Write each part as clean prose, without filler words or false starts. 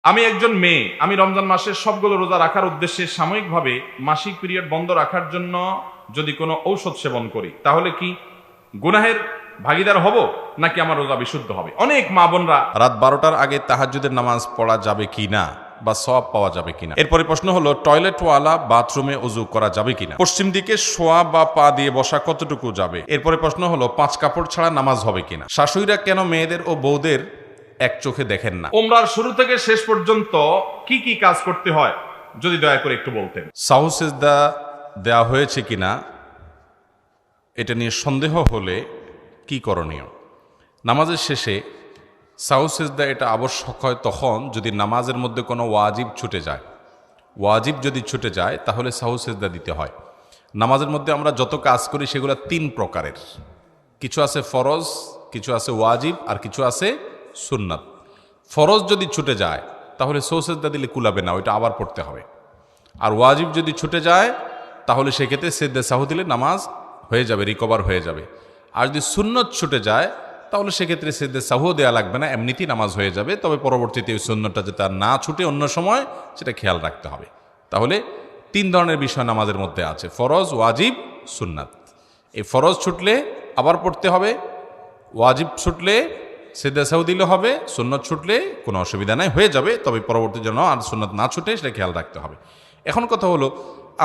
আমি একজন মেয়ে, আমি রমজান মাসের সবগুলো রোজা রাখার উদ্দেশ্যে সাময়িকভাবে মাসিক পিরিয়ড বন্ধ রাখার জন্য যদি কোনো ঔষধ সেবন করি, তাহলে কি গুনাহের ভাগীদার হব নাকি আমার রোজা বিশুদ্ধ হবে? অনেক মা বোনরা রাত 12টার আগে তাহাজ্জুদের নামাজ পড়া যাবে কিনা বা সওয়াব পাওয়া যাবে কিনা। এরপরে প্রশ্ন হলো টয়লেটওয়ালা বাথরুমে ওযু করা যাবে কিনা। পশ্চিম দিকে শোয়া বা পা দিয়ে বসা কতটুকু যাবে। এরপরে প্রশ্ন হলো 5 কাপড় ছাড়া নামাজ হবে কিনা। শাশুড়িরা কেন মেয়েদের ও বউদের এক চোখে দেখেন না। উমরার শুরু থেকে শেষ পর্যন্ত কি কি কাজ করতে হয় যদি দয়া করে একটু বলতেন। সাহু সিজদা দেওয়া হয়েছে কিনা এটা নিয়ে সন্দেহ হলে কি করণীয়। নামাজের শেষে সাহু সিজদা এটা আবশ্যক হয় তখন যদি নামাজের মধ্যে কোনো ওয়াজিব ছুটে যায়। ওয়াজিব যদি ছুটে যায় তাহলে সাহু সিজদা দিতে হয়। নামাজের মধ্যে আমরা যত কাজ করি সেগুলো 3 প্রকারের। কিছু আছে ফরজ, কিছু আছে ওয়াজিব, আর কিছু আছে সুন্নাত। ফরজ যদি ছুটে যায় তাহলে সাহু সিজদা দিলে কুলাবে না, ওইটা আবার পড়তে হবে। আর ওয়াজিব যদি ছুটে যায় তাহলে সেক্ষেত্রে সিজদা সাহু দিলে নামাজ হয়ে যাবে, রিকভার হয়ে যাবে। আর যদি সুন্নত ছুটে যায় তাহলে সেক্ষেত্রে সিজদা সাহু দেওয়া লাগবে না, এমনিতেই নামাজ হয়ে যাবে। তবে পরবর্তীতে ওই সুন্নতটা যাতে না ছুটে অন্য সময় সেটা খেয়াল রাখতে হবে। তাহলে 3 ধরনের বিষয় নামাজের মধ্যে আছে, ফরজ, ওয়াজিব, সুন্নাত। এই ফরজ ছুটলে আবার পড়তে হবে, ওয়াজিব ছুটলে সিজদা সাহু দিলে হবে, সুন্নত ছুটলে কোনো অসুবিধা নাই, হয়ে যাবে। তবে পরবর্তী জন্য আর সুন্নত না ছুটে সেটা খেয়াল রাখতে হবে। এখন কথা হলো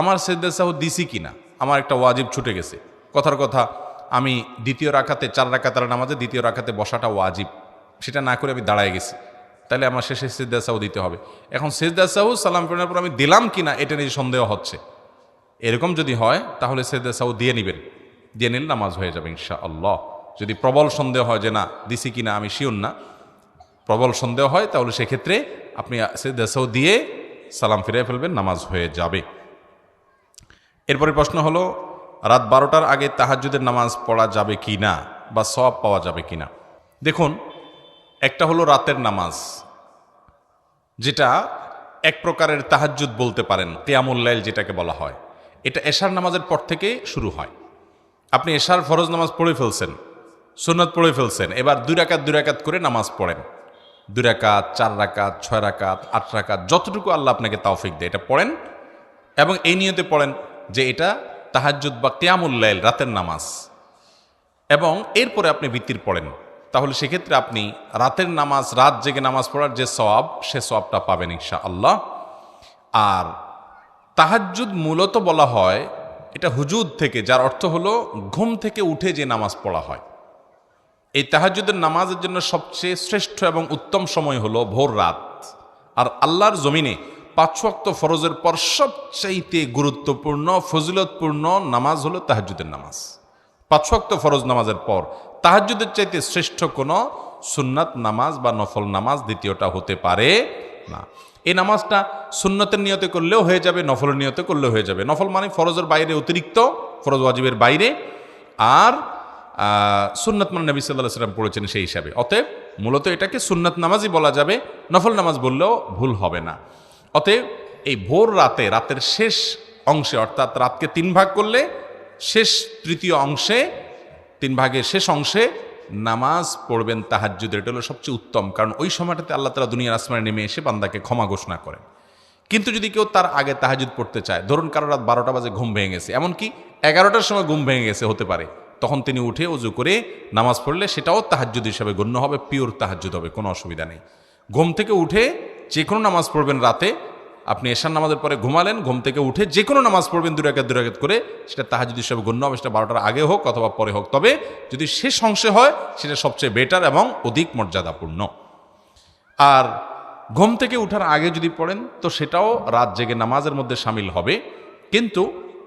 আমার সিজদা সাহু দিছি কিনা, আমার একটা ওয়াজিব ছুটে গেছে। কথার কথা আমি দ্বিতীয় রাকাতে 4 রাকাতের নামাজে দ্বিতীয় রাকাতে বসাটা ওয়াজিব, সেটা না করে আমি দাঁড়ায় গেছি, তাহলে আমার শেষে সিজদা সাহু দিতে হবে। এখন সিজদা সাহু সালাম ফেরানোর পর আমি দিলাম কিনা এটা নিয়ে সন্দেহ হচ্ছে। এরকম যদি হয় তাহলে সিজদা সাহু দিয়ে নেবেন, দিয়ে নিলে নামাজ হয়ে যাবে ইনশাআল্লাহ। যদি প্রবল সন্দেহ হয় যে না দিছি কিনা আমি শিওর না, প্রবল সন্দেহ হয় তাহলে সেক্ষেত্রে আপনি সিজদা সাহু দিয়ে সালাম ফিরিয়ে ফেলবেন, নামাজ হয়ে যাবে। এরপরে প্রশ্ন হলো রাত 12টার আগে তাহাজ্জুদের নামাজ পড়া যাবে কি না বা সওয়াব পাওয়া যাবে কি না। দেখুন, একটা হলো রাতের নামাজ, যেটা এক প্রকারের তাহাজ্জুদ বলতে পারেন, কিয়ামুল লাইল যেটাকে বলা হয়। এটা এশার নামাজের পর থেকে শুরু হয়। আপনি এশার ফরজ নামাজ পড়ে ফেলছেন, সুন্নত পড়ে ফেলছেন, এবার 2 রাকাত 2 রাকাত করে নামাজ পড়েন। 2 রাকাত, 4 রাকাত, 6 রাকাত, 8 রাকাত, যতটুকু আল্লাহ আপনাকে তৌফিক দেয় এটা পড়েন, এবং এই নিয়তে পড়েন যে এটা তাহাজ্জুদ বা কিয়ামুল লাইল, রাতের নামাজ। এবং এরপরে আপনি বিতির পড়েন, তাহলে সেক্ষেত্রে আপনি রাতের নামাজ, রাত জেগে নামাজ পড়ার যে সওয়াব, সে সওয়াবটা পাবেন ইনশাআল্লাহ। আর তাহাজ্জুদ মূলত বলা হয় এটা হুজুদ থেকে, যার অর্থ হলো ঘুম থেকে উঠে যে নামাজ পড়া হয়। এই তাহাজ্জুদের নামাজের জন্য সবচেয়ে শ্রেষ্ঠ এবং উত্তম সময় হলো ভোর রাত। আর আল্লাহর জমিনে 5 ওয়াক্ত ফরজের পর সবচাইতে গুরুত্বপূর্ণ ফজিলতপূর্ণ নামাজ হলো তাহাজ্জুদের নামাজ। 5 ওয়াক্ত ফরজ নামাজের পর তাহাজ্জুদের চাইতে শ্রেষ্ঠ কোনো সুন্নাত নামাজ বা নফল নামাজ দ্বিতীয়টা হতে পারে না। এই নামাজটা সুন্নতের নিয়তে করলেও হয়ে যাবে, নফলের নিয়তে করলেও হয়ে যাবে। নফল মানে ফরজের বাইরে, অতিরিক্ত ফরজ ওয়াজিবের বাইরে, আর সুন্নাত মানে নবী সাল্লাল্লাহু আলাইহি ওয়াসাল্লাম পড়েছেন সেই হিসাবে। অতএব মূলত এটাকে সুন্নাত নামাজই বলা যাবে, নফল নামাজ বললেও ভুল হবে না। অতএব এই ভোর রাতে, রাতের শেষ অংশে, অর্থাৎ রাতকে 3 ভাগ করলে শেষ তৃতীয় অংশে, 3 ভাগের শেষ অংশে নামাজ পড়বেন তাহাজ্জুদের। এটা হলো সবচেয়ে উত্তম, কারণ ওই সময়টাতে আল্লাহ তাআলা দুনিয়ার আসমানে নেমে এসে বান্দাকে ক্ষমা ঘোষণা করেন। কিন্তু যদি কেউ তার আগে তাহাজ্জুদ পড়তে চায়, ধরুন কারো রাত 12টা বাজে ঘুম ভেঙে গেছে, এমনকি 11টার সময় ঘুম ভেঙে গেছে হতে পারে, তখন তিনি উঠে ওযু করে নামাজ পড়লে সেটাও তাহাজ্জুদ হিসাবে গণ্য হবে, পিওর তাহাজ্জুদ হবে, কোনো অসুবিধা নেই। ঘুম থেকে উঠে যে কোনো নামাজ পড়বেন রাতে, আপনি এশার নামাজের পরে ঘুমালেন, ঘুম থেকে উঠে যে কোনো নামাজ পড়বেন 2 রাকাত 2 রাকাত করে, সেটা তাহাজ্জুদ হিসাবে গণ্য হবে, সেটা 12টার আগে হোক অথবা পরে হোক। তবে যদি শেষ অংশে হয় সেটা সবচেয়ে বেটার এবং অধিক মর্যাদাপূর্ণ। আর ঘুম থেকে উঠার আগে যদি পড়েন তো সেটাও রাত জেগে নামাজের মধ্যে শামিল হবে। কিন্তু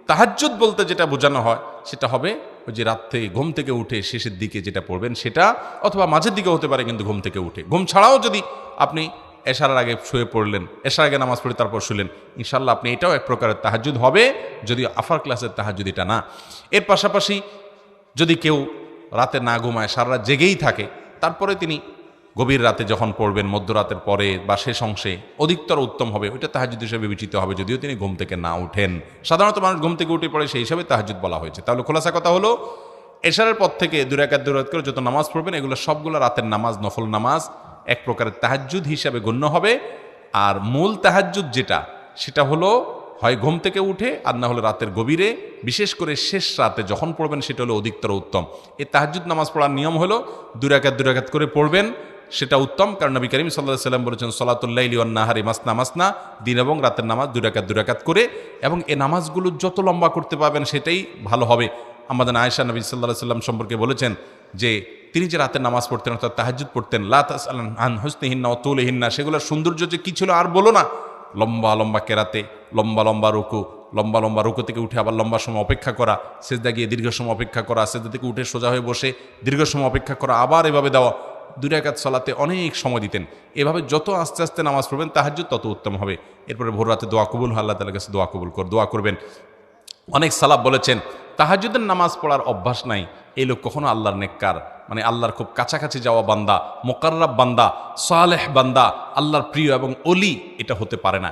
তাহাজ্জুদ বলতে যেটা বোঝানো হয় সেটা হবে ওই যে রাত থেকে ঘুম থেকে উঠে শেষের দিকে যেটা পড়বেন সেটা, অথবা মাঝের দিকে হতে পারে, কিন্তু ঘুম থেকে উঠে। ঘুম ছাড়াও যদি আপনি এশার আগে শুয়ে পড়লেন, এশার আগে নামাজ পড়ে তারপর শুলেন, ইনশাল্লাহ আপনি এটাও এক প্রকারের তাহাজ্জুদ হবে, যদিও আফার ক্লাসের তাহাজ্জুদ এটা না। এর পাশাপাশি যদি কেউ রাতে না ঘুমায়, সারা রাত জেগেই থাকে, তারপরে তিনি গভীর রাতে যখন পড়বেন, মধ্যরাতের পরে বা শেষ অংশে, অধিকতর উত্তম হবে, ওইটা তাহাজ্জুদ হিসেবে বিবেচিত হবে, যদিও তিনি ঘুম থেকে না উঠেন। সাধারণত মানুষ ঘুম থেকে উঠে পড়ে, সেই হিসাবে তাহাজ্জুদ বলা হয়েছে। তাহলে খোলাসা কথা হলো, এশারের পর থেকে 2 রাকাত 2 রাকাত করে যত নামাজ পড়বেন, এগুলো সবগুলো রাতের নামাজ, নফল নামাজ, এক প্রকারের তাহাজ্জুদ হিসাবে গণ্য হবে। আর মূল তাহাজ্জুদ যেটা, সেটা হলো হয় ঘুম থেকে উঠে আর না হলে রাতের গভীরে, বিশেষ করে শেষ রাতে যখন পড়বেন সেটা হলো অধিকতর উত্তম। এই তাহাজ্জুদ নামাজ পড়ার নিয়ম হলো 2 রাকাত করে পড়বেন, সেটা উত্তম। কারণ নবী করিম সাল্লাল্লাহু আলাইহি ওয়াসাল্লাম বলেছেন, সলাতুল লাইলি ওয়ান নাহারি মাসনা মাসনা, দিন এবং রাতের নামাজ 2 রাকাত করে, এবং এই নামাজগুলো যত লম্বা করতে পারবেন সেটাই ভালো হবে। আমাদের আয়েশা নবী সাল্লাল্লাহু আলাইহি ওয়াসাল্লাম সম্পর্কে বলেছেন যে তিনি যে রাতের নামাজ পড়তেন অর্থাৎ তাহাজ্জুদ পড়তেন, লা তাসআলুন আন হুসনিহিন্না ওয়া তুলিহিন্না, সেগুলোর সৌন্দর্য যে কি ছিল আর বলো না। লম্বা লম্বা কেরাতে, লম্বা লম্বা রুকু, লম্বা লম্বা রুকু থেকে উঠে আবার লম্বা সময় অপেক্ষা করা, সেজদা গিয়ে দীর্ঘ সময় অপেক্ষা করা, সেজদা থেকে উঠে সোজা হয়ে বসে দীর্ঘ সময় অপেক্ষা করা, আবার এভাবে দেওয়া। 2 রাকাত সালাতে অনেক সময় দিতেন। এভাবে যত আস্তে আস্তে নামাজ পড়বেন তাহাজ্জুদ তত উত্তম হবে। এরপরে ভোর রাতে দোয়া কবুল, আল্লাহ তাআলার কাছে দোয়া করবেন। অনেক সালাফ বলেছেন তাহাজ্জুদের নামাজ পড়ার অভ্যাস নাই, এই লোক কখনো আল্লাহর নেককার, মানে আল্লাহর খুব কাছাকাছি যাওয়া বান্দা, মুকাররাব বান্দা, সালেহ বান্দা, আল্লাহর প্রিয় এবং অলি এটা হতে পারে না।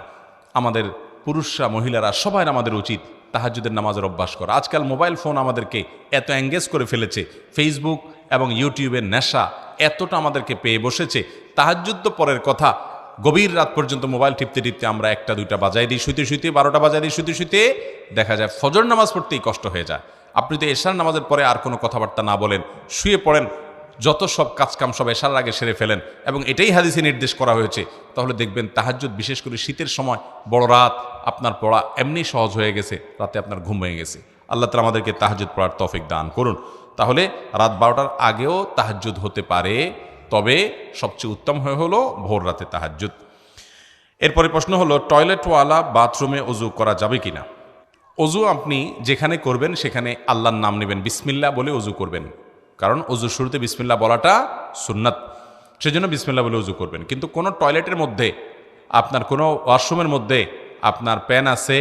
আমাদের পুরুষরা মহিলারা সবাই আমাদের উচিত তাহাজ্জুদের নামাজের অভ্যাস করা। আজকাল মোবাইল ফোন আমাদেরকে এত এঙ্গেজ করে ফেলেছে, ফেসবুক এবং ইউটিউবের নেশা এতটা আমাদেরকে পেয়ে বসেছে, তাহাজ্জুদ তো পরের কথা, গভীর রাত পর্যন্ত মোবাইল টিপতে টিপতে আমরা 1টা 2টা বাজাই দিই, শুইতে 12টা বাজাই দিই, শুইতে দেখা যায় ফজর নামাজ পড়তেই কষ্ট হয়ে যায়। আপনি তো এশার নামাজের পরে আর কোনো কথাবার্তা না বলেন, শুয়ে পড়েন, যত সব কাজকাম সব এশার আগে সেরে ফেলেন, এবং এটাই হাদিসে নির্দেশ করা হয়েছে। তাহলে দেখবেন তাহাজ্জুদ, বিশেষ করে শীতের সময় বড় রাত, আপনার পড়া এমনি সহজ হয়ে গেছে, রাতে আপনার ঘুম হয়ে গেছে। আল্লাহ তাআলা আমাদেরকে তাহাজ্জুদ পড়ার তৌফিক দান করুন। তাহলে রাত 12টার আগেও তাহাজ্জুদ হতে পারে, তবে সবচেয়ে উত্তম হলো ভোর রাতে তাহাজ্জুদ। এরপরে প্রশ্ন হলো, টয়লেটওয়ালা বাথরুমে অজু করা যাবে কিনা? অজু আপনি যেখানে করবেন সেখানে আল্লাহর নাম নেবেন, বিসমিল্লাহ বলে অজু করবেন, কারণ অজুর শুরুতে বিসমিল্লাহ বলাটা সুন্নাত, সেজন্য বিসমিল্লাহ বলে অজু করবেন। কিন্তু কোনো টয়লেটের মধ্যে, আপনার কোনো ওয়াশরুমের মধ্যে আপনার প্যান আছে,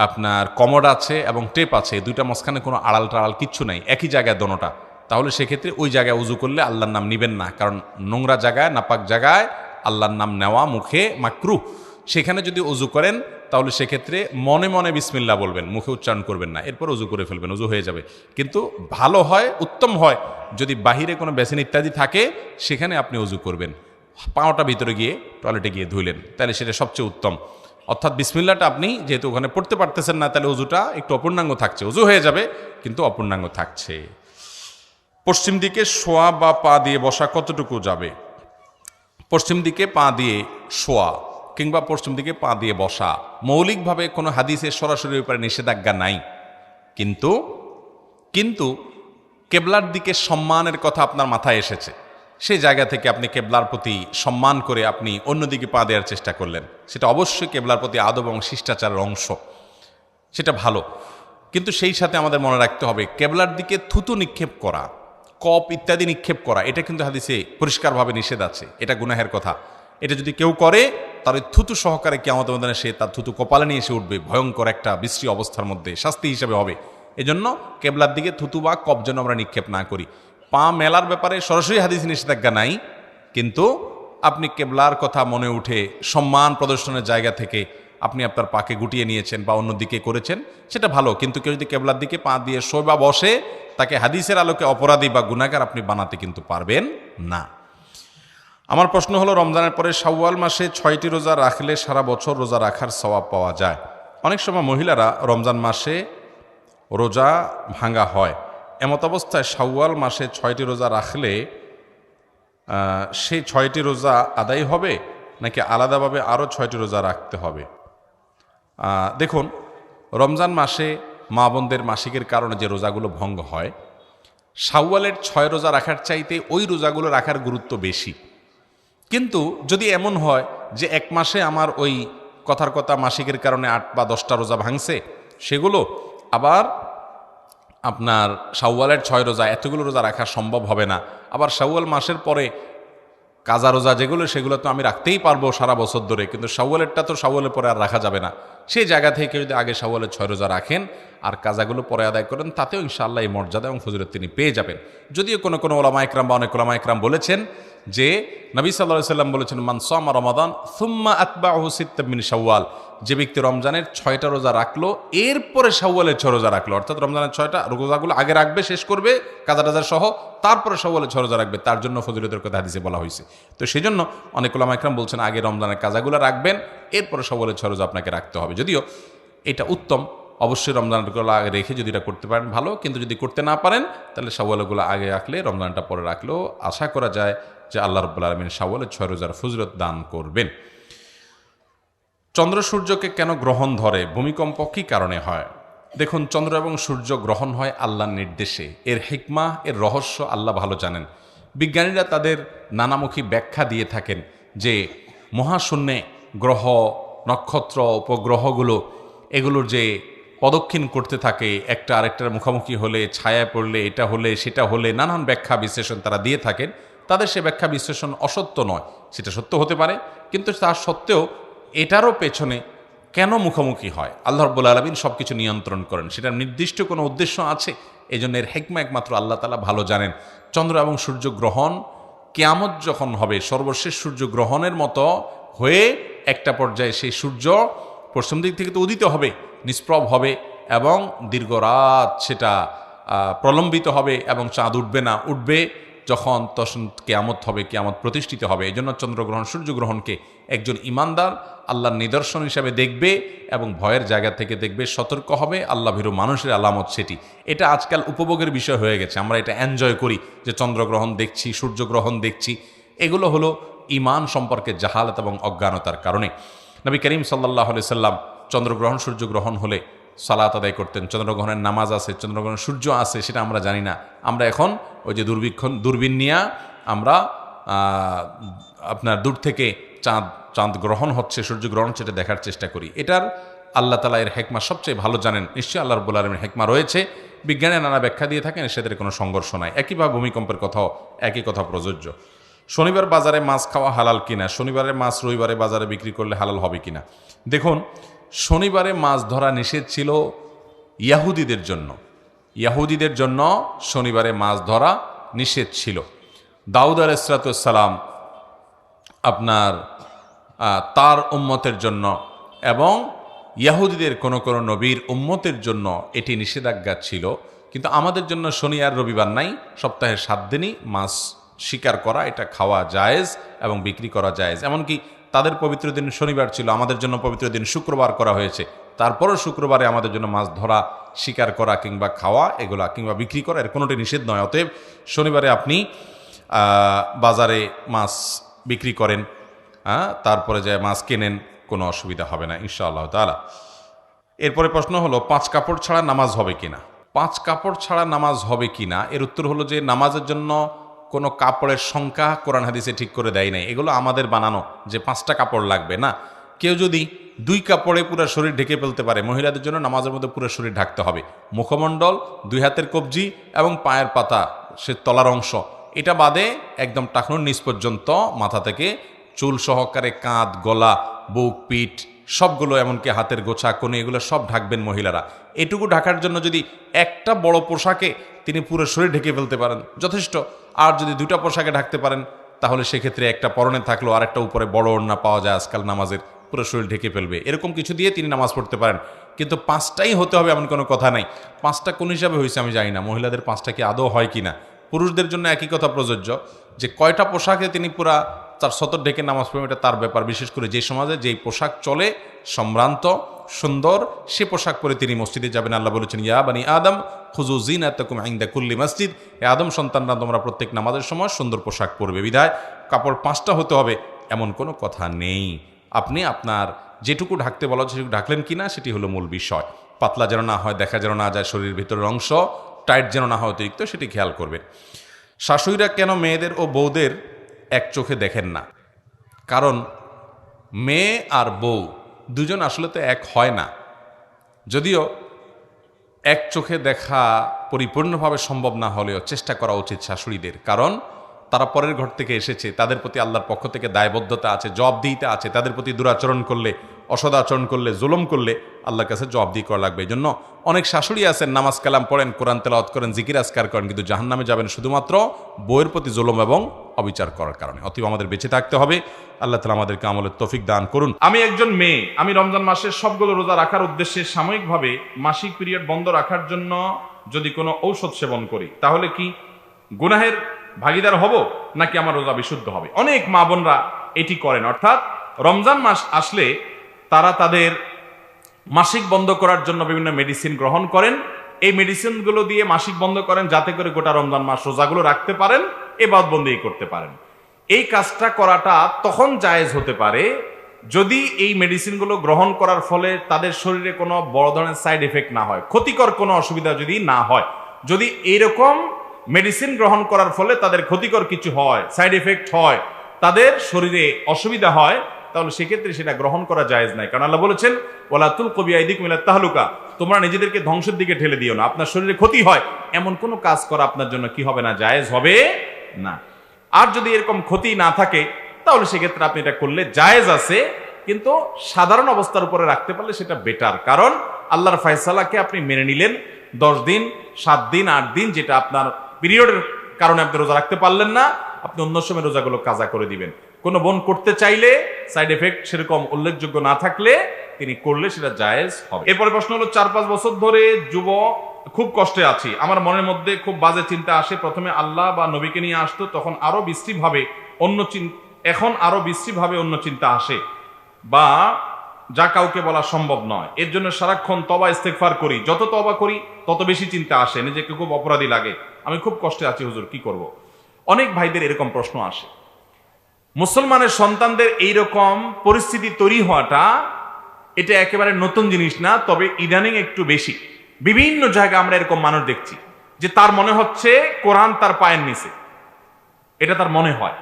আপনার কমোড আছে এবং টেপ আছে, 2টা মাঝখানে কোনো আড়াল টাড়াল কিচ্ছু নাই, একই জায়গায় দোনোটা, তাহলে সেক্ষেত্রে ওই জায়গায় উজু করলে আল্লাহর নাম নিবেন না, কারণ নোংরা জায়গায়, নাপাক জায়গায় আল্লাহর নাম নেওয়া মুখে মাকরুহ। সেখানে যদি উজু করেন তাহলে সেক্ষেত্রে মনে মনে বিসমিল্লাহ বলবেন, মুখে উচ্চারণ করবেন না, এরপর উজু করে ফেলবেন, উজু হয়ে যাবে। কিন্তু ভালো হয়, উত্তম হয় যদি বাহিরে কোনো বেসিন ইত্যাদি থাকে সেখানে আপনি উজু করবেন, পাওয়াটা ভিতরে গিয়ে টয়লেটে গিয়ে ধুইলেন, তাহলে সেটা সবচেয়ে উত্তম। অর্থাৎ বিসমিল্লাহটা আপনি যেহেতু ওখানে পড়তে পারতেছেন না, তাহলে উজুটা একটু অপূর্ণাঙ্গ থাকছে, উজু হয়ে যাবে কিন্তু অপূর্ণাঙ্গ থাকছে। পশ্চিম দিকে শোয়া বা পা দিয়ে বসা কতটুকু যাবে? পশ্চিম দিকে পা দিয়ে শোয়া কিংবা পশ্চিম দিকে পা দিয়ে বসা মৌলিকভাবে কোনো হাদিসে সরাসরি ব্যাপারে নিষেধাজ্ঞা নাই, কিন্তু কেবলার দিকে সম্মানের কথা আপনার মাথায় এসেছে, সেই জায়গা থেকে আপনি কেবলার প্রতি সম্মান করে আপনি অন্যদিকে পা দেওয়ার চেষ্টা করলেন, সেটা অবশ্যই কেবলার প্রতি আদব এবং শিষ্টাচারের অংশ, সেটা ভালো। কিন্তু সেই সাথে আমাদের মনে রাখতে হবে, কেবলার দিকে থুতু নিক্ষেপ করা, কপ ইত্যাদি নিক্ষেপ করা, এটা কিন্তু হাদিসে পরিষ্কারভাবে নিষেধ আছে, এটা গুনাহের কথা। এটা যদি কেউ করে তার ওই থুতু সহকারে কিয়ামত ময়দানে সে তার থুতু কপালে নিয়ে এসে উঠবে, ভয়ঙ্কর একটা বিশ্রী অবস্থার মধ্যে শাস্তি হিসেবে হবে। এজন্য কেবলার দিকে থুতু বা কপ যেন আমরা নিক্ষেপ না করি। পা মেলার ব্যাপারে সরাসরি হাদিসে নিষেধাজ্ঞা নাই, কিন্তু আপনি কেবলার কথা মনে উঠে সম্মান প্রদর্শনের জায়গা থেকে আপনি আপনার পাকে গুটিয়ে নিয়েছেন বা অন্যদিকে করেছেন, সেটা ভালো। কিন্তু কেউ যদি কেবলার দিকে পা দিয়ে শোয় বা বসে, তাকে হাদিসের আলোকে অপরাধী বা গুনাহগার আপনি বানাতে কিন্তু পারবেন না। আমার প্রশ্ন হলো, রমজানের পরে শাওয়াল মাসে 6টি রোজা রাখলে সারা বছর রোজা রাখার সওয়াব পাওয়া যায়? অনেক সময় মহিলারা রমজান মাসে রোজা ভাঙা হয়, এমত অবস্থায় শাওয়াল মাসে 6টি রোজা রাখলে সেই 6টি রোজা আদায় হবে নাকি আলাদাভাবে আরও 6টি রোজা রাখতে হবে? দেখুন, রমজান মাসে মা বোনদের মাসিকের কারণে যে রোজাগুলো ভঙ্গ হয়, শাওয়ালের 6 রোজা রাখার চাইতে ওই রোজাগুলো রাখার গুরুত্ব বেশি। কিন্তু যদি এমন হয় যে এক মাসে আমার ওই কথার কথা মাসিকের কারণে 8 বা 10টা রোজা ভাঙছে, সেগুলো আবার আপনার শাওয়ালের 6 রোজা, এতগুলো রোজা রাখা সম্ভব হবে না। আবার শাওয়াল মাসের পরে কাজা রোজা যেগুলো, সেগুলো তো আমি রাখতেই পারবো সারা বছর ধরে, কিন্তু শাওয়ালেরটা তো শাওয়ালের পরে আর রাখা যাবে না। সেই জায়গা থেকে যদি আগে শাওয়ালের 6 রোজা রাখেন আর কাজাগুলো পরে আদায় করেন, তাতেও ইনশাআল্লাহ এই মর্যাদা এবং ফজিলত তিনি পেয়ে যাবেন। যদিও কোনো ওলামা একরাম বা অনেক ওলামা একরাম বলেছেন যে নবী সাল্লাল্লাহু আলাইহি সাল্লাম বলেছেন, মান সামা রমাদান সুম্মা আতবাহু সিত্তাম মিন শাওয়াল, যে ব্যক্তি রমজানের 6টা রোজা রাখলো এরপরে শাওয়ালের 6 রোজা রাখলো, অর্থাৎ রমজানের 6টা রোজাগুলো আগে রাখবে, শেষ করবে কাজা টাজা সহ, তারপরে শাওয়ালের 6 রোজা রাখবে, তার জন্য ফজিলতের কথা হাদিসে বলা হয়েছে। তো সেই জন্য অনেক উলামা ইকরাম বলছেন আগে রমজানের কাজাগুলো রাখবেন, এরপরে শাওয়ালের 6 রোজা আপনাকে রাখতে হবে। যদিও এটা উত্তম, অবশ্যই রমজানগুলো আগে রেখে যদি এটা করতে পারেন ভালো, কিন্তু যদি করতে না পারেন তাহলে শাওয়ালগুলো আগে রাখলে, রমজানটা পরে রাখলেও আশা করা যায় যে আল্লাহ রাব্বুল আলামিন শাওয়ালের 6 রোজার ফজিলত দান করবেন। চন্দ্র সূর্যকে কেন গ্রহণ ধরে, ভূমিকম্প কী কারণে হয়? দেখুন, চন্দ্র এবং সূর্য গ্রহণ হয় আল্লাহর নির্দেশে। এর হিকমা, এর রহস্য আল্লাহ ভালো জানেন। বিজ্ঞানীরা তাদের নানামুখী ব্যাখ্যা দিয়ে থাকেন যে মহাশূন্যে গ্রহ, নক্ষত্র, উপগ্রহগুলো এগুলোর যে প্রদক্ষিণ করতে থাকে, একটা আরেকটার মুখোমুখি হলে, ছায়া পড়লে, এটা হলে সেটা হলে, নানান ব্যাখ্যা বিশ্লেষণ তারা দিয়ে থাকেন। তাদের সে ব্যাখ্যা বিশ্লেষণ অসত্য নয়, সেটা সত্য হতে পারে, কিন্তু তার সত্ত্বেও এটারও পেছনে কেন মুখোমুখি হয়, আল্লাহ রাব্বুল আলামিন সব কিছু নিয়ন্ত্রণ করেন, সেটার নির্দিষ্ট কোনো উদ্দেশ্য আছে। এই জন্য এর হিকমা একমাত্র আল্লাহ তাআলা ভালো জানেন। চন্দ্র এবং সূর্য গ্রহণ কিয়ামত যখন হবে, সর্বশেষ সূর্য গ্রহণের মতো হয়ে একটা পর্যায়ে সেই সূর্য পশ্চিম দিক থেকে তো উদিত হবে, নিষ্প্রভ হবে এবং দীর্ঘ রাত সেটা প্রলম্বিত হবে এবং চাঁদ উঠবে না, উঠবে যখন তখন কিয়ামত হবে, কিয়ামত প্রতিষ্ঠিত হবে। এই জন্য চন্দ্রগ্রহণ সূর্যগ্রহণকে একজন ইমানদার আল্লাহর নিদর্শন হিসাবে দেখবে এবং ভয়ের জায়গা থেকে দেখবে, সতর্ক হবে। আল্লাহ ভীরু মানুষের আলামত সেটি। এটা আজকাল উপভোগের বিষয় হয়ে গেছে, আমরা এটা এনজয় করি যে চন্দ্রগ্রহণ দেখছি, সূর্যগ্রহণ দেখছি। এগুলো হলো ইমান সম্পর্কে জাহালত এবং অজ্ঞানতার কারণে। নবী করিম সাল্লাল্লাহু আলাইহি সাল্লাম চন্দ্রগ্রহণ সূর্যগ্রহণ হলে সালাত আদায় করতেন। চন্দ্রগ্রহণের নামাজ আছে, চন্দ্রগ্রহণ সূর্য আছে, সেটা আমরা জানি না। আমরা এখন ওই যে দূরবীন নিয়ে আমরা আপনার দূর থেকে চাঁদ গ্রহণ হচ্ছে, সূর্য গ্রহণ হচ্ছে, এটা দেখার চেষ্টা করি। এটার আল্লাহ তাআলা এর হিকমা সবচেয়ে ভালো জানেন। নিশ্চয়ই আল্লাহ রাব্বুল আলামিনের হিকমা রয়েছে, বিজ্ঞানে নানা ব্যাখ্যা দিয়ে থাকেন, সেদের কোনো সংঘর্ষ নাই। একইভাবে ভূমিকম্পের কথাও একই কথা প্রযোজ্য। শনিবার বাজারে মাছ খাওয়া হালাল কিনা, শনিবারের মাছ রবিবারে বাজারে বিক্রি করলে হালাল হবে কিনা? দেখুন, শনিবারে মাছ ধরা নিষেধ ছিল ইয়াহুদীদের জন্য। ইয়াহুদীদের জন্য শনিবারে মাছ ধরা নিষেধ ছিল। দাউদ আলাইহিস সালাম আপনার তার উম্মতের জন্য এবং ইয়াহুদীদের কোনো কোনো নবীর উম্মতের জন্য এটি নিষেধাজ্ঞা ছিল। কিন্তু আমাদের জন্য শনি আর রবিবার নাই, সপ্তাহে 7 দিনই মাছ শিকার করা, এটা খাওয়া জায়েজ এবং বিক্রি করা জায়েজ। এমনকি তাদের পবিত্র দিন শনিবার ছিল, আমাদের জন্য পবিত্র দিন শুক্রবার করা হয়েছে। তারপরও শুক্রবারে আমাদের জন্য মাছ ধরা, শিকার করা কিংবা খাওয়া এগুলা কিংবা বিক্রি করা এর কোনোটি নিষেধ নয়। অতএব শনিবারে আপনি বাজারে মাছ বিক্রি করেন, তারপরে যায় মাছ কেনেন, কোনো অসুবিধা হবে না ইনশাআল্লাহ তাআলা। এরপরে প্রশ্ন হলো 5 কাপড় ছাড়া নামাজ হবে কিনা। 5 কাপড় ছাড়া নামাজ হবে কিনা এর উত্তর হলো যে নামাজের জন্য কোনো কাপড়ের সংখ্যা কোরআন হাদিসে ঠিক করে দেয় নাই, এগুলো আমাদের বানানো যে 5টা কাপড় লাগবে না। কেউ যদি 2 কাপড়ে পুরো শরীর ঢেকে ফেলতে পারে, মহিলাদের জন্য নামাজের মধ্যে পুরো শরীর ঢাকতে হবে, মুখমণ্ডল, 2 হাতের কবজি এবং পায়ের পাতা, সে তলার অংশ, এটা বাদে একদম টাকনুর নিচ পর্যন্ত মাথা থেকে চুল সহকারে কাঁধ, গলা, বুক, পিঠ সবগুলো, এমনকি হাতের গোছা, কোণে, এগুলো সব ঢাকবেন মহিলারা। এটুকু ঢাকার জন্য যদি একটা বড় পোশাকে তিনি পুরো শরীর ঢেকে ফেলতে পারেন যথেষ্ট। আর যদি 2টা পোশাকে ঢাকতে পারেন তাহলে সেক্ষেত্রে একটা পরনে থাকলো আর একটা উপরে বড় ওড়না পাওয়া যায় আজকাল নামাজের, পুরো শরীর ঢেকে ফেলবে, এরকম কিছু দিয়ে তিনি নামাজ পড়তে পারেন। কিন্তু 5টাই হতে হবে এমন কোনো কথা নাই। 5টা কোন হিসাবে হয়েছে আমি জানি না, মহিলাদের 5টা কি আদৌ হয় কিনা। পুরুষদের জন্য একই কথা প্রযোজ্য, যে কয়টা পোশাকে তিনি পুরা তার সতর ঢেকে নামাজ পড়বেন এটা তার ব্যাপার। বিশেষ করে যে সমাজে যেই পোশাক চলে সম্ভ্রান্ত সুন্দর, সে পোশাক পরে তিনি মসজিদে যাবেন। আল্লাহ বলেছেন, ইয়া বানি আদম খুযু যিনাতাকুম ইনদা কুল্লি মসজিদ, এ আদম সন্তানরা তোমরা প্রত্যেক নামাজের সময় সুন্দর পোশাক পরবে। বিধায় কাপড় 5টা হতে হবে এমন কোনো কথা নেই। আপনি আপনার যেটুকু ঢাকতে বলা হচ্ছে সেটুকু ঢাকলেন কিনা সেটি হলো মূল বিষয়। পাতলা যেন না হয়, দেখা যেন না যায় শরীরের ভিতরের অংশ, টাইট যেন না হয় অতিরিক্ত, সেটি খেয়াল করবেন। শাশুড়িরা কেন মেয়েদের ও বউদের এক চোখে দেখেন না? কারণ মেয়ে আর বউ দুজন আসলে তো এক হয় না। যদিও এক চোখে দেখা পরিপূর্ণভাবে সম্ভব না হলেও চেষ্টা করা উচিত শাশুড়িদের, কারণ তারা পরের ঘর থেকে এসেছে, তাদের প্রতি আল্লাহর পক্ষ থেকে দায়বদ্ধতা আছে, জবাবদিহিতা আছে। তাদের প্রতি দুরাচরণ করলে, অসদাচরণ করলে, জুলুম করলে আল্লাহর কাছে জবাবদিহি করা লাগবে। এই জন্য অনেক শাশুড়ি আছেন, নামাজ কালাম পড়েন, কোরআন তেলাওয়াত করেন, জিকির আজকার করেন, কিন্তু জাহান্নামে যাবেন শুধুমাত্র বউয়ের প্রতি জুলুম এবং অবিচার করার কারণে। অতএব আমাদের বেঁচে থাকতে হবে। আল্লাহ তাআলা আমাদেরকে আমলের তৌফিক দান করুন। আমি একজন মেয়ে, আমি রমজান মাসের সবগুলো রোজা রাখার উদ্দেশ্যে সাময়িকভাবে মাসিক পিরিয়ড বন্ধ রাখার জন্য যদি কোনো ঔষধ সেবন করি, তাহলে কি গুনাহের ভাগীদার হব নাকি আমার রোজা বিশুদ্ধ হবে? অনেক মা বোনরা এটি করেন, অর্থাৎ রমজান মাস আসলে তারা তাদের মাসিক বন্ধ করার জন্য বিভিন্ন মেডিসিন গ্রহণ করেন। এই মেডিসিনগুলো দিয়ে মাসিক বন্ধ করেন যাতে করে গোটা রমজান মাস রোজাগুলো রাখতে পারেন, ইবাদতবন্দেগী করতে পারেন। এই কাজটা করাটা তখন জায়েজ হতে পারে যদি এই মেডিসিনগুলো গ্রহণ করার ফলে তাদের শরীরে কোনো বড় ধরনের সাইড এফেক্ট না হয়, ক্ষতিকর কোনো অসুবিধা যদি না হয়। যদি এইরকম মেডিসিন গ্রহণ করার ফলে তাদের ক্ষতিকর কিছু হয়, সাইড এফেক্ট হয়, তাদের শরীরে অসুবিধা হয়, তাহলে সেক্ষেত্রে সেটা গ্রহণ করা জায়েজ নাই। কারণ আল্লাহ বলেছেন, ওয়ালা তুলকু বিআইদিকুম ইলা তাহলুকা, তোমরা নিজেদেরকে ধ্বংসের দিকে ঠেলে দিও না। আপনার শরীরে ক্ষতি হয় এমন কোনো কাজ করা আপনার জন্য কি হবে না? জায়েজ হবে না। আর যদি এরকম ক্ষতি না থাকে তাহলে সেক্ষেত্রে আপনি এটা করলে জায়েজ আছে, কিন্তু সাধারণ অবস্থার উপরে রাখতে পারলে সেটা বেটার। কারণ আল্লাহর ফয়সালাকে আপনি মেনে নিলেন, 10 দিন, 7 দিন, 8 দিন, যেটা আপনার পিরিয়ডের কারণে আপনি রোজা রাখতে পারলেন না, আপনি অন্য সময় রোজাগুলো কাজা করে দিবেন। কোনো বোন করতে চাইলে, সাইড এফেক্ট সেরকম উল্লেখযোগ্য না থাকলে তিনি করলে সেটা জায়েজ হবে। এরপরে প্রশ্ন হলো, 4-5 বছর ধরে খুব কষ্টে আছি, আমার মনের মধ্যে খুব বাজে চিন্তা আসে। প্রথমে আল্লাহ বা নবীকে নিয়ে আসতো, তখন আরো বিশ্রীভাবে এখন আরো বিশ্রীভাবে অন্য চিন্তা আসে, বা যা কাউকে বলা সম্ভব নয়। এর জন্য সারাক্ষণ তওবা ইস্তেগফার করি, যত তওবা করি তত বেশি চিন্তা আসে, নিজেকে খুব অপরাধী লাগে। আমি খুব কষ্টে আছি হুজুর, কি করব? অনেক ভাইদের এরকম প্রশ্ন আসে। মুসলমানের সন্তানদের এইরকম পরিস্থিতি তৈরি হওয়াটা এটা একেবারে নতুন জিনিস না, তবে ইদানিং একটু বেশি। বিভিন্ন জায়গায় আমরা এরকম মানুষ দেখছি যে তার মনে হচ্ছে কোরআন তার পায়ের নিচে, এটা তার মনে হয়,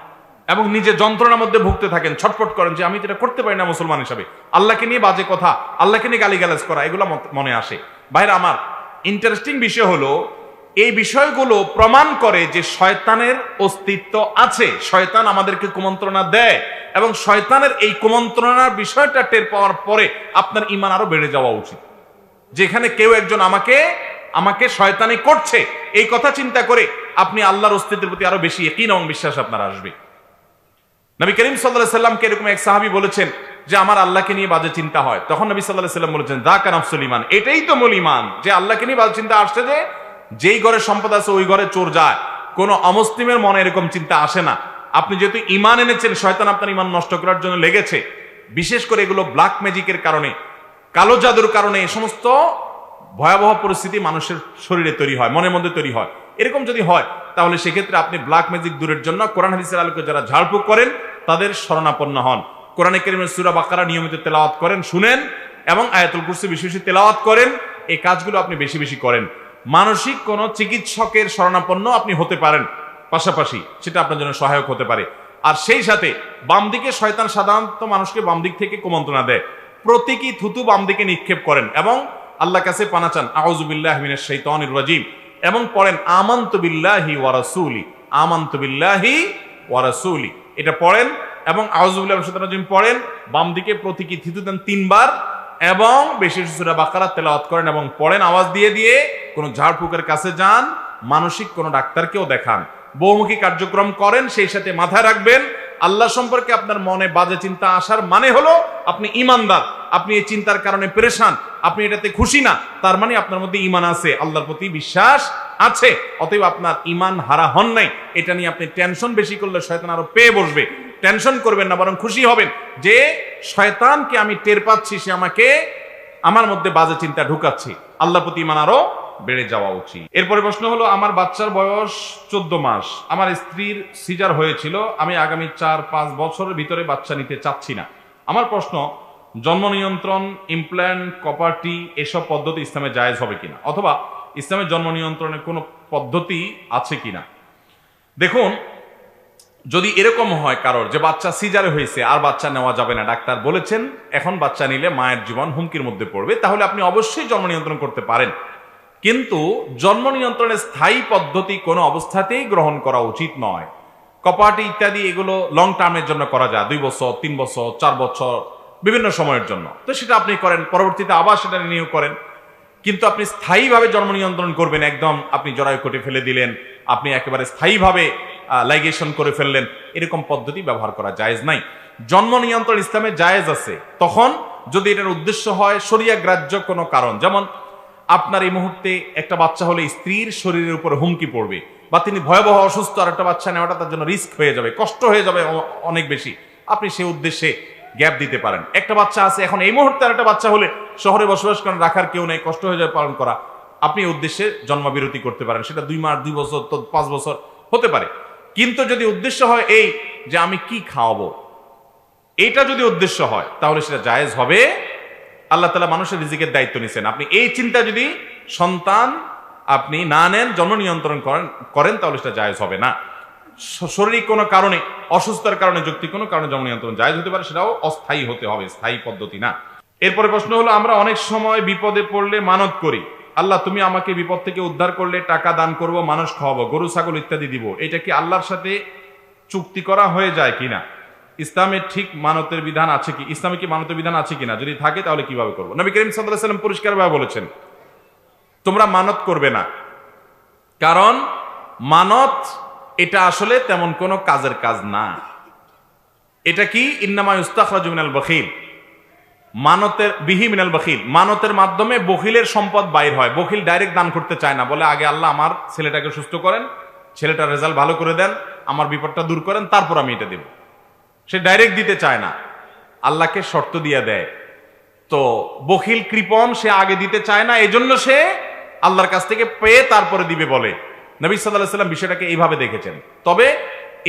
এবং নিজে যন্ত্রণার মধ্যে ভুগতে থাকেন, ছটফট করেন যে আমি যেটা করতে পারি না মুসলমান হিসাবে। আল্লাহকে নিয়ে বাজে কথা, আল্লাহকে নিয়ে গালিগালাজ করা, এগুলো মনে আসে। ভাইরা আমার, ইন্টারেস্টিং বিষয় হলো এই বিষয়গুলো প্রমাণ করে যে শয়তানের অস্তিত্ব আছে। শয়তান আমাদেরকে কুমন্ত্রণা দেয়, এবং শয়তানের এই কুমন্ত্রণার বিষয়টা টের পাওয়ার পরে আপনার ঈমান আরো বেড়ে যাওয়া উচিত। যেখানে কেউ একজন আমাকে শয়তানি করছে, এই কথা চিন্তা করে আপনি আল্লাহর অস্তিত্বের প্রতি আরো বেশি ইয়াকিন এবং বিশ্বাস আপনার আসবে। নবী করিম সাল্লাল্লাহু আলাইহি সাল্লামকে এরকম এক সাহাবী বলেছেন যে আমার আল্লাহকে নিয়ে বাজে চিন্তা হয়। তখন নবী সাল্লাল্লাহু আলাইহি সাল্লাম বলেছেন, যাকা নাফসুল ঈমান, এটাই তো মূল ঈমান, যে আল্লাহকে নিয়ে বাজে চিন্তা আসছে, যে যেই ঘরে সম্পদ আছে ওই ঘরে চোর যায়। কোন অমুসলিমের মনে এরকম চিন্তা আসে না। আপনি যেহেতু ঈমান এনেছেন, শয়তান আপনার ঈমান নষ্ট করার জন্য লেগেছে। বিশেষ করে এগুলো ব্ল্যাক ম্যাজিকের কারণে, কালো জাদুর কারণে এই সমস্ত ভয়াবহ পরিস্থিতি মানুষের শরীরে তৈরি হয়, মনের মধ্যে তৈরি হয়। এরকম যদি হয় তাহলে সেক্ষেত্রে আপনি ব্ল্যাক ম্যাজিক দূরের জন্য কোরআন হাদিসের আলোকে যারা ঝাড়ফুঁক করেন তাদের শরণাপন্ন হন। কোরআনে কারীমের সূরা বাকারা নিয়মিত তেলাওয়াত করেন, শুনেন, এবং আয়াতুল কুরসি বেশি বেশি তেলাওয়াত করেন। এই কাজগুলো আপনি বেশি বেশি করেন। মানসিক কোন চিকিৎসকের শরণাপন্ন আপনি হতে পারেন, পাশাপাশি সেটা আপনার জন্য সহায়ক হতে পারে। আর সেই সাথে বাম দিকে শয়তান সাধারণত মানুষকে বাম দিক থেকে কুমন্ত্রণা দেয়, প্রতীকী থুতু বাম দিকে নিক্ষেপ করেন এবং আল্লাহর কাছে পানা চান, আউযু বিল্লাহি মিনাশ শাইতানির রাজিম, এবং পড়েন আমানতু বিল্লাহি ওয়া রাসূলি, আমানতু বিল্লাহি ওয়া রাসূলি, এটা পড়েন, এবং আউযু বিল্লাহি মিনাশ শাইতানির রাজিম পড়েন, বাম দিকে প্রতীকী থুতু দেন 3 বার, এবং বেশি বেশি সূরা বাকারা তেলাওয়াত করেন এবং পড়েন আওয়াজ দিয়ে দিয়ে। কোন ঝাড়ফুঁকের কাছে যান, মানসিক কোন ডাক্তারকেও দেখান, বহুমুখী কার্যক্রম করেন। সেই সাথে মাথায় রাখবেন, আল্লাহ সম্পর্কে আপনার মনে বাজে চিন্তা আসার মানে হলো আপনি ঈমানদার। আপনি এই চিন্তার কারণে পেরেশান, আপনি এটাতে খুশি না, তার মানে আপনার মধ্যে ঈমান আছে, আল্লাহর প্রতি বিশ্বাস আছে। অতএব আপনার ঈমান হারা হন নাই। এটা নিয়ে আপনি টেনশন বেশি করলে শয়তান আরো পেয়ে বসবে। টেনশন করবেন না, বরং খুশি হবেন যে শয়তানকে আমি টের পাচ্ছি, সে আমাকে আমার মধ্যে বাজে চিন্তা ঢুকাচ্ছে। আল্লাহর প্রতি ঈমান আরো বেড়ে যাওয়া উচিত। এরপরে প্রশ্ন হলো, আমার বাচ্চার বয়স 14 মাস, আমার স্ত্রীর সিজার হয়েছিল, আমি আগামী 4-5 বছরের ভিতরে বাচ্চা নিতে চাচ্ছি না। আমার প্রশ্ন, জন্ম নিয়ন্ত্রণ, ইমপ্ল্যান্ট, কপারটি এসব পদ্ধতি ইসলামে জায়েজ হবে কিনা, অথবা ইসলামের জন্ম নিয়ন্ত্রণের কোনো পদ্ধতি আছে কিনা? দেখুন, যদি এরকম হয় কারোর যে বাচ্চা সিজারে হয়েছে আর বাচ্চা নেওয়া যাবে না, ডাক্তার বলেছেন এখন বাচ্চা নিলে মায়ের জীবন হুমকির মধ্যে পড়বে, তাহলে আপনি অবশ্যই জন্ম নিয়ন্ত্রণ করতে পারেন। কিন্তু জন্ম নিয়ন্ত্রণের স্থায়ী পদ্ধতি কোনো অবস্থাতেই গ্রহণ করা উচিত নয়। কপাটি ইত্যাদি এগুলো লং টার্মের জন্য করা যায়, 2 বছর 3 বছর 4 বছর বিভিন্ন সময়ের জন্য, তো সেটা আপনি করেন, পরবর্তীতে আবার সেটা রিনিউ করেন। কিন্তু আপনি স্থায়ীভাবে জন্ম নিয়ন্ত্রণ করবেন, একদম আপনি জরায়ু কেটে ফেলে দিলেন, আপনি একেবারে স্থায়ীভাবে লাইগেশন করে ফেললেন, এরকম পদ্ধতি ব্যবহার করা জায়েজ নাই। জন্ম নিয়ন্ত্রণ ইসলামে জায়েজ আছে তখন যদি এটার উদ্দেশ্য হয় শরিয়া গ্রাহ্য কোনো কারণ, যেমন আপনার এই মুহূর্তে একটা বাচ্চা হলে স্ত্রীর শরীরের উপর হুমকি পড়বে, বা তিনি ভয়াবহ অসুস্থ, আর একটা বাচ্চা নেওয়াটা তার জন্য রিস্ক হয়ে যাবে, কষ্ট হয়ে যাবে অনেক বেশি, আপনি সেই উদ্দেশ্যে গ্যাপ দিতে পারেন। একটা বাচ্চা আছে এখন এই মুহূর্তে, আর একটা বাচ্চা হলে শহরে বসবাস করেন, রাখার কেউ নেই, কষ্ট হয়ে যাবে পালন করা, আপনি এই উদ্দেশ্যে জন্মবিরতি করতে পারেন, সেটা 2 মাস 2 বছর তো 5 বছর হতে পারে। কিন্তু যদি উদ্দেশ্য হয় এই যে আমি কি খাওয়াবো, এটা যদি উদ্দেশ্য হয় তাহলে সেটা জায়েজ হবে। আল্লাহ তাআলা মানুষের রিজিকের দায়িত্ব নিছেন, আপনি এই চিন্তা যদি সন্তান আপনি না নেন, জন্ম নিয়ন্ত্রণ করেন তাহলে সেটা জায়েজ হবে না। শারীরিক কোনো কারণে, অসুস্থতার কারণে, যৌক্তিক কোনো কারণে জন্ম নিয়ন্ত্রণ জায়েজ হতে পারে, সেটাও অস্থায়ী হতে হবে, স্থায়ী পদ্ধতি না। এরপরে প্রশ্ন হলো, আমরা অনেক সময় বিপদে পড়লে মানত করি, আল্লাহ তুমি আমাকে বিপদ থেকে উদ্ধার করলে টাকা দান করব, মানুষ খাওয়াবো, গরু ছাগল ইত্যাদি দিব, এটা কি আল্লাহর সাথে চুক্তি করা হয়ে যায় কিনা? ইসলামের ঠিক মানতের বিধান আছে কি? ইসলামে কি মানতের বিধান আছে কিনা? যদি থাকে তাহলে কিভাবে করবো? নবী করিম সাল্লাল্লাহু আলাইহি ওয়াসাল্লাম পরিষ্কারভাবে বলেছেন, তোমরা মানত করবে না, কারণ মানত এটা আসলে তেমন কোনো কাজের কাজ না। এটা কি? ইন্নামা ইস্তাখরাজু মিনাল বখিল, মানতের বিহি মিনাল বখিল, মানতের মাধ্যমে বখিলের সম্পদ বাইর হয়। বখিল ডাইরেক্ট দান করতে চায় না, বলে আগে আল্লাহ আমার ছেলেটাকে সুস্থ করেন, ছেলেটার রেজাল্ট ভালো করে দেন, আমার বিপদটা দূর করেন, তারপর আমি এটা দেব। সে ডাইরেক্ট দিতে চায় না, আল্লাহকে শর্ত দিয়ে দেয়। তো বখিল কৃপণ, সে আগে দিতে চায় না, এজন্য সে আল্লাহর কাছ থেকে পেয়ে তারপরে দিবে বলে। নবী সাল্লাল্লাহু আলাইহি ওয়াসাল্লাম বিষয়টাকে এইভাবে দেখেছেন। তবে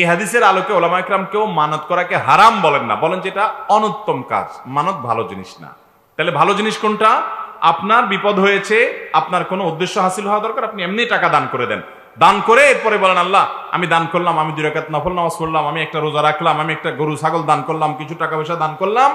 এই হাদিসের আলোকে ওলামা ইকরাম কেউ মানত করাকে হারাম বলেন না, বলেন যে এটা অনুত্তম কাজ, মানত ভালো জিনিস না। তাহলে ভালো জিনিস কোনটা? আপনার বিপদ হয়েছে, আপনার কোনো উদ্দেশ্য হাসিল হওয়া দরকার, আপনি এমনি টাকা দান করে দেন, দান করে এরপরে বলেন আল্লাহ আমি দান করলাম, আমি 2 রাকাত নফল নামাজ পড়লাম, আমি একটা রোজা রাখলাম, আমি একটা গরু ছাগল দান করলাম, কিছু টাকা পয়সা দান করলাম,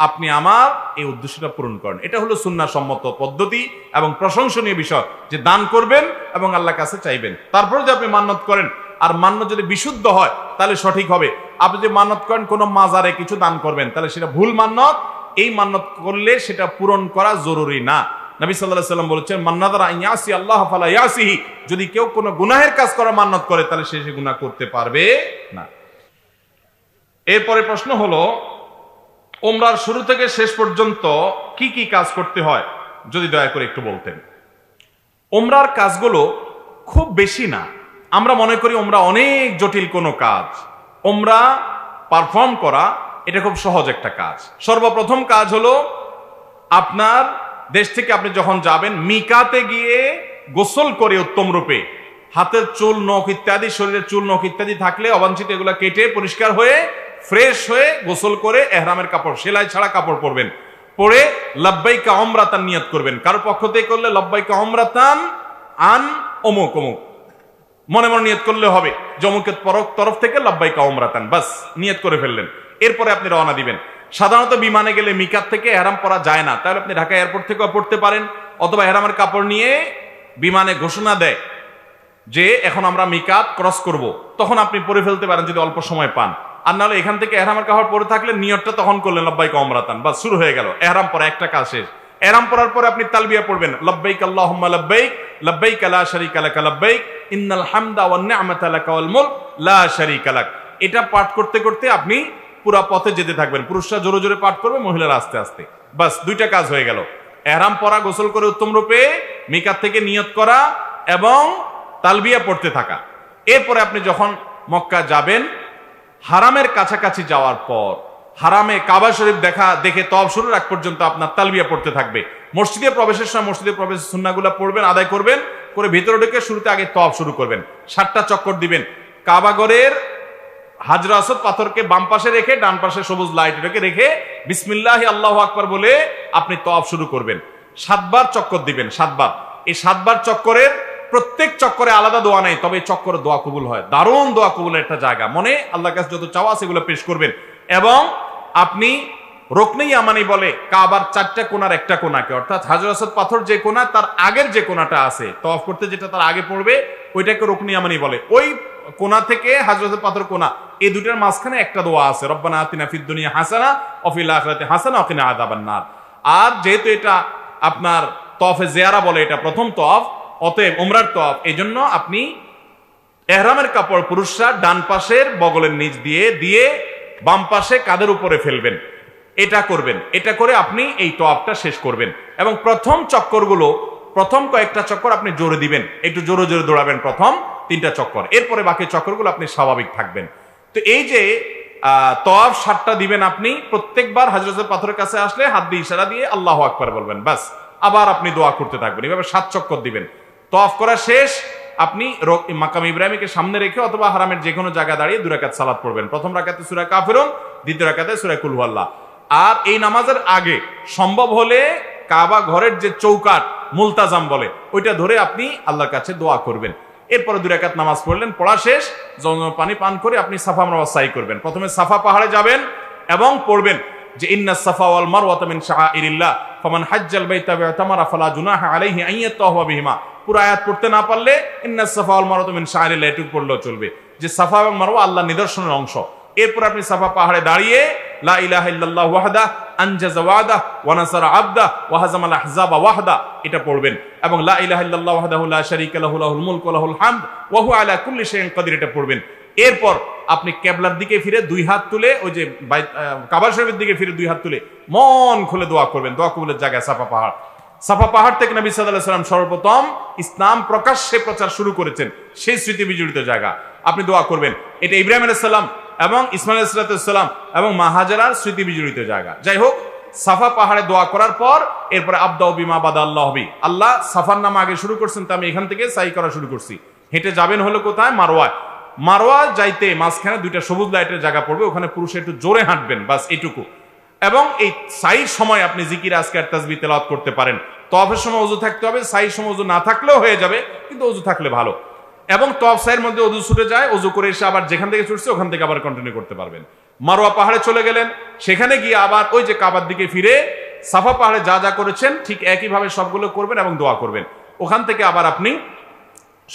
আপনি আমার এই উদ্দেশ্যটা পূরণ করেন। এটা হলো সুন্নাহ সম্মত পদ্ধতি এবং প্রশংসনীয় বিষয়, যে দান করবেন এবং আল্লাহর কাছে চাইবেন। তারপরে যদি আপনি মান্নত করেন, আর মান্নত যদি বিশুদ্ধ হয় তাহলে সঠিক হবে। আপনি যদি মান্নত করেন কোনো মাজারে কিছু দান করবেন, তাহলে সেটা ভুল মান্নত, এই মান্নত করলে সেটা পূরণ করা জরুরি না। নবী সাল্লাল্লাহু আলাইহি ওয়াসাল্লাম বলেছেন, মান নাযারা আন ইয়াসি আল্লাহ ফালা ইয়াসিহি, যদি কেউ কোনো গুনাহের কাজ করা মান্নত করে তাহলে সে গুনাহ করতে পারবে না। এরপরে প্রশ্ন হলো, উমরার শুরু থেকে শেষ পর্যন্ত কি কি কাজ করতে হয়, যদি দয়া করে একটু বলতেন। উমরার কাজগুলো খুব বেশি না, আমরা মনে করি উমরা অনেক জটিল কোনো কাজ। উমরা পারফর্ম করা এটা খুব সহজ একটা কাজ। সর্বপ্রথম কাজ হলো, আপনার দেশ থেকে আপনি যখন যাবেন, মিকাতে গিয়ে গোসল করে উত্তম রূপে, হাতের চুল নখ ইত্যাদি, শরীরের চুল নখ ইত্যাদি থাকলে অবাঞ্ছিত এগুলা কেটে পরিষ্কার হয়ে ফ্রেশ হয়ে গোসল করে এহরামের কাপড়, সেলাই ছাড়া কাপড় পরবেন, পরে লাব্বাইকা উমরাতান নিয়ত করবেন। কারো পক্ষ থেকে করলে লাব্বাইকা উমরাতান আন অমুক অমুক, মনে মনে নিয়ত করলে হবে, জমুকের তরফ থেকে লাব্বাইকা উমরাতান, বাস নিয়ত করে ফেললেন। এরপরে আপনি রওনা দিবেন। সাধারণত বিমানে গেলে মিকাত থেকে এহরাম পরা যায় না, তাহলে আপনি ঢাকা এয়ারপোর্ট থেকেও পড়তে পারেন, অথবা এহরামের কাপড় নিয়ে বিমানে ঘোষণা দেয় যে এখন আমরা মিকাত ক্রস করব, তখন আপনি পরে ফেলতে পারেন যদি অল্প সময় পান। আর নাহলে এখান থেকে এহরামের কাপড় পরে থাকলে নিয়তটা তখন করলেন লাব্বাইকা উমরাতান, বাস শুরু হয়ে গেল এহরাম পরা, একটা কাজ শেষ। এহরাম পরার পরে আপনি তালবিয়া পড়বেন, লাব্বাইক আল্লাহুম্মা লাব্বাইক, লাব্বাইক লা শারীকা লাক লাব্বাইক, ইন্নাল হামদা ওয়ান নি'মাতা লাকা ওয়াল মুলক লা শারীকা লাক। এটা পাঠ করতে করতে আপনি পুরো পথে যেতে থাকবেন। পুরুষরা জোরে জোরে পাঠ করবে, মহিলারা আস্তে আস্তে, বাস 2টা কাজ হয়ে গেল। এহরাম পরা, গোসল করে উত্তম রূপে মিকাত থেকে নিয়ত করা এবং তালবিয়া পড়তে থাকা। এরপরে আপনি যখন মক্কা যাবেন, হারামের কাছাকাছি যাওয়ার পর হারামে কাবা শরীফ দেখে তওয়াফ শুরুর আগ পর্যন্ত আপনার তালবিয়া পড়তে থাকবে। মসজিদে প্রবেশের সময় মসজিদে প্রবেশের সুন্নাহগুলো পড়বেন, আদায় করবেন, করে ভিতরে ঢুকে শুরুতে আগে তওয়াফ শুরু করবেন। 7টা চক্কর দিবেন। কাবা ঘরের হাজরা আসওয়াদ পাথরকে বাম পাশে রেখে ডান পাশে সবুজ লাইট রেখে বিসমিল্লাহি আল্লাহু আকবার বলে আপনি তওয়াফ শুরু করবেন। 7 বার চক্কর দিবেন, 7 বার। এই 7 বার চক্করের প্রত্যেক চক্করে আলাদা দোয়া নাই, তবে চক্করে দোয়া কবুল হয়, দারুণ দোয়া কবুলের একটা জায়গা। মনে আল্লাহর কাছে যত চাওয়া সেগুলো পেশ করবেন, এবং আপনি রুকনে ইয়ামানি বলে কাবার 4টা কোণার একটা কোণাকে, অর্থাৎ হাজর আসওয়াদ পাথর যে কোণা তার আগের যে কোণাটা আছে তওয়াফ করতে, যেটা তার আগে পড়বে ওইটাকে রুকনে ইয়ামানি বলে। ওই কোনা থেকে হাজরতের পাথর কোনা, এই দুটার মাঝখানে একটা দোয়া আছে, রব্বানা আতিনা ফিদ দুনিয়া হাসানা ওয়া ফিল আখিরাতি হাসানা ওয়া কিনা আযাবান নার। আর যেহেতু এটা আপনার তওয়াফে জিয়ারা বলে, এটা প্রথম তওয়াফ, অতএব উমরার তওয়াফ, এজন্য আপনি ইহরামের কাপড় পুরুষরা ডান পাশের বগলের নিচ দিয়ে বাম পাশে কাঁধের উপরে ফেলবেন, এটা করবেন। এটা করে আপনি এই তওয়াফটা শেষ করবেন এবং প্রথম কয়েকটা চক্কর আপনি জোরে দিবেন, একটু জোরে জোরে দৌড়াবেন প্রথম 3টা চক্কর, এরপরে বাকি চক্করগুলো আপনি স্বাভাবিক থাকবেন। তো এই যে তওয়াফ 7টা দিবেন আপনি, প্রত্যেকবার হযরতের পাথরের কাছে আসলে হাত দিয়ে ইশারা দিয়ে আল্লাহু আকবার বলবেন, বাস। আবার আপনি দোয়া করতে থাকবেন, এভাবে 7 চক্কর দিবেন। তওয়াফ করা শেষ, আপনি মাকাম ইব্রাহিমকে সামনে রেখে অথবা হারামের যে কোনো জায়গায় দাঁড়িয়ে 2 রাকাত সালাত পড়বেন। প্রথম রাকাতে সূরা কাফিরুন, দ্বিতীয় রাকাতে সূরা কুল হুয়াল্লাহ। আর এই নামাজের আগে সম্ভব হলে কাবা ঘরের যে চৌকাট মুলতাজাম বলে, ওইটা ধরে আপনি আল্লাহর কাছে দোয়া করবেন। এরপরে 2 রাকাত নামাজ পড়লেন, পড়া শেষ, জমজম পানি পান করে আপনি সাফা মারওয়া সাই করবেন। প্রথমে সাফা পাহাড়ে যাবেন এবং পড়বেন যে ইন্নাস সাফা ওয়াল মারওয়াতা মিন শাআইরিল্লাহ ফামান হাজ্জাল বাইতা ওয়া তামারা ফালা জুনাহা আলাইহি আন ইয়াতাওয়াফা বিহিমা। পুরো আয়াত পড়তে না পারলে ইন্নাস সাফা ওয়াল মারওয়াতা মিন শাআইরিল্লাহ এটুকু পড়লেও চলবে, যে সাফা এবং মারওয়া আল্লাহর নিদর্শনের অংশ। এরপর আপনি সাফা পাহাড়ে দাঁড়িয়ে লা ইলাহা ইল্লাল্লাহু ওয়াহদা আনজাযা ওয়াদা ওয়া নাসারা আবদা ওয়া হাজামাল আহজাবা ওয়াহদা, এটা পড়বেন। এবং লা ইলাহা ইল্লাল্লাহু ওয়াহদাহু লা শারীকা লাহু লাহুল মুলকু ওয়া লাহুল হামদ ওয়া হুয়া আলা কুল্লি শাইইন কাদির, এটা পড়বেন। এরপর আপনি কিবলার দিকে ফিরে 2 হাত তুলে, ওই যে কাবা শরীফের দিকে ফিরে 2 হাত তুলে মন খুলে দোয়া করবেন। দোয়া কবুলের জায়গায় সাফা পাহাড় থেকে নবী সাল্লাল্লাহু আলাইহি ওয়াসাল্লাম সর্বপ্রথম ইসলাম প্রকাশ্যে প্রচার শুরু করেছেন, সেই স্মৃতি বিজড়িত জায়গা আপনি দোয়া করবেন। এটা ইব্রাহিম আলাইহিস সালাম এবং ইসমাইল আলাইহিস সালাম এবং মা হাজেরার স্মৃতি বিজড়িত জায়গা। যাই হোক, সাফা পাহাড়ে দোয়া করার পর এরপরে আবদাউ বিমা বাদা আল্লাহ বি, আল্লাহ সাফার নাম আগে শুরু করছেন, তো আমি এখান থেকে সাই করা শুরু করছি। হেঁটে যাবেন হলো কোথায়? মারওয়া যাইতে মাঝখানে 2টা সবুজ লাইটের জায়গা পড়বে, ওখানে পুরুষে একটু জোরে হাঁটবেন, বাস এটুকু। এবং এই সাইর সময় আপনি জিকির আজকার তাসবিহ তেলাওয়াত করতে পারেন। তওয়াফের সময় ওযু থাকতে হবে, সাইর সময় ওযু না থাকলেও হয়ে যাবে, কিন্তু ওযু থাকলে ভালো। এবং তওয়াফ সাইয়ের মধ্যে ওযু ছুটে যায়, ওযু করে এসে আবার যেখান থেকে ছুটছে ওখান থেকে আবার কন্টিনিউ করতে পারবেন। মারওয়া পাহাড়ে চলে গেলেন, সেখানে গিয়ে আবার ওই যে কাবার দিকে ফিরে সাফা পাহাড়ে যা যা করেছেন ঠিক একইভাবে সবগুলো করবেন এবং দোয়া করবেন। ওখান থেকে আবার আপনি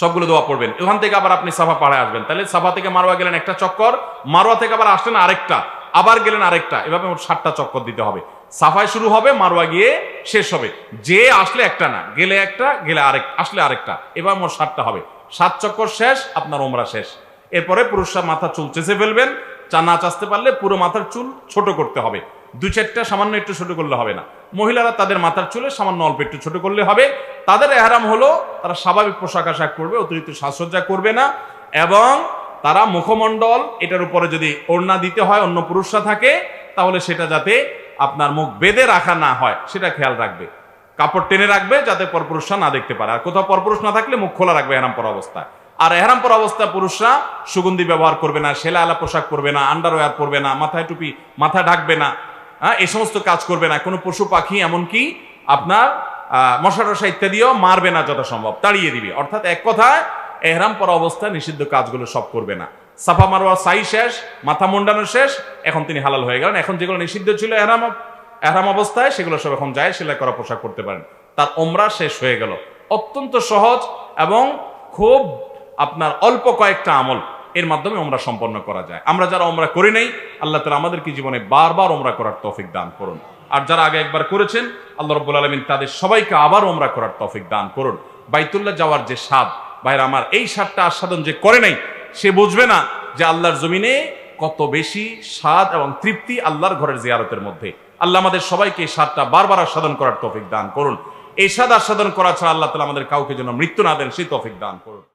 সবগুলো দোয়া পড়বেন। ওখান থেকে আবার আপনি সাফা পাহাড়ে আসবেন, তাহলে সাফা থেকে মারওয়া গেলেন একটা চক্কর, মারওয়া থেকে আবার আসলেন আরেকটা, আবার গেলেন আরেকটা, এভাবে মোট 7টা চক্কর দিতে হবে। সাফায় শুরু হবে, মারওয়া গিয়ে শেষ হবে। যে আসলে একটা না, গেলে একটা, গেলে আসলে আরেকটা, এবার মোট 7টা হবে। 7 চক্কর শেষ, আপনার ওমরা শেষ। এরপরে পুরুষরা মাথার চুল চেঁচে ফেলবেন, না চাচতে পারলে পুরো মাথার চুল ছোট করতে হবে, 2-4টা সামান্য একটু ছোট করলে হবে না। মহিলারা তাদের মাথার চুলে সামান্য অল্প একটু ছোট করলে হবে। তাদের ইহরাম হলো তারা স্বাভাবিক পোশাক আশাক করবে, অতিরিক্ত সাজসজ্জা করবে না। এবং তারা মুখমণ্ডল, এটার উপরে যদি ওড়না দিতে হয় অন্য পুরুষরা থাকে, তাহলে সেটা যাতে আপনার মুখ বেঁধে রাখা না হয় সেটা খেয়াল রাখবে, কাপড় টেনে রাখবে যাতে পরপুরুষরা না দেখতে পারে। আর কোথাও পরপুরুষ না থাকলে মুখ খোলা রাখবে ইহরাম পরা অবস্থায়। আর ইহরাম পরা অবস্থায় পুরুষরা সুগন্ধি ব্যবহার করবে না, সেলা আলা পোশাক পরবে না, আন্ডারওয়্যার পরবে না, মাথায় টুপি, মাথা ঢাকবে না, এই সমস্ত কাজ করবে না। কোনো পশু পাখি এমনকি আপনার মশা টশা ইত্যাদিও মারবে না, যথাসম্ভব তাড়িয়ে দিবে। অর্থাৎ এক কথায় ইহরাম পরা অবস্থায় নিষিদ্ধ কাজগুলো সব করবে না। সাফা মারওয়া সাই শেষ, মাথা মুন্ডানো শেষ, এখন তিনি হালাল হয়ে গেলেন। এখন যেগুলো নিষিদ্ধ ছিল ইহরাম অবস্থায়, সেগুলো সব এখন যায় সেলাই করা পোশাক করতে পারেন। তার ওমরা শেষ হয়ে গেল। অত্যন্ত সহজ এবং খুব আপনার অল্প কয়েকটা আমল, এর মাধ্যমে ওমরা সম্পন্ন করা যায়। আমরা যারা ওমরা করি নাই, আল্লাহ তাআলা আমাদেরকে জীবনে বারবার ওমরা করার তৌফিক দান করুন। আর যারা আগে একবার করেছেন, আল্লাহ রাব্বুল আলামিন তাদের সবাইকে আবার ওমরা করার তৌফিক দান করুন। বাইতুল্লাহ যাওয়ার যে স্বাদ, ভাইরা আমার, এই স্বাদটা আস্বাদন যে করে নাই সে বুঝবে না যে আল্লাহর জমিনে কত বেশি স্বাদ এবং তৃপ্তি আল্লাহর ঘরের জিয়ারতের মধ্যে। আল্লাহ আমাদের সবাইকে এই স্বাদটা বারবার আস্বাদন করার তৌফিক দান করুন। এই স্বাদ আস্বাদন করা ছাড়া আল্লাহ তাআলা আমাদের কাউকে যেন মৃত্যু না দেন, সেই তৌফিক দান করুন।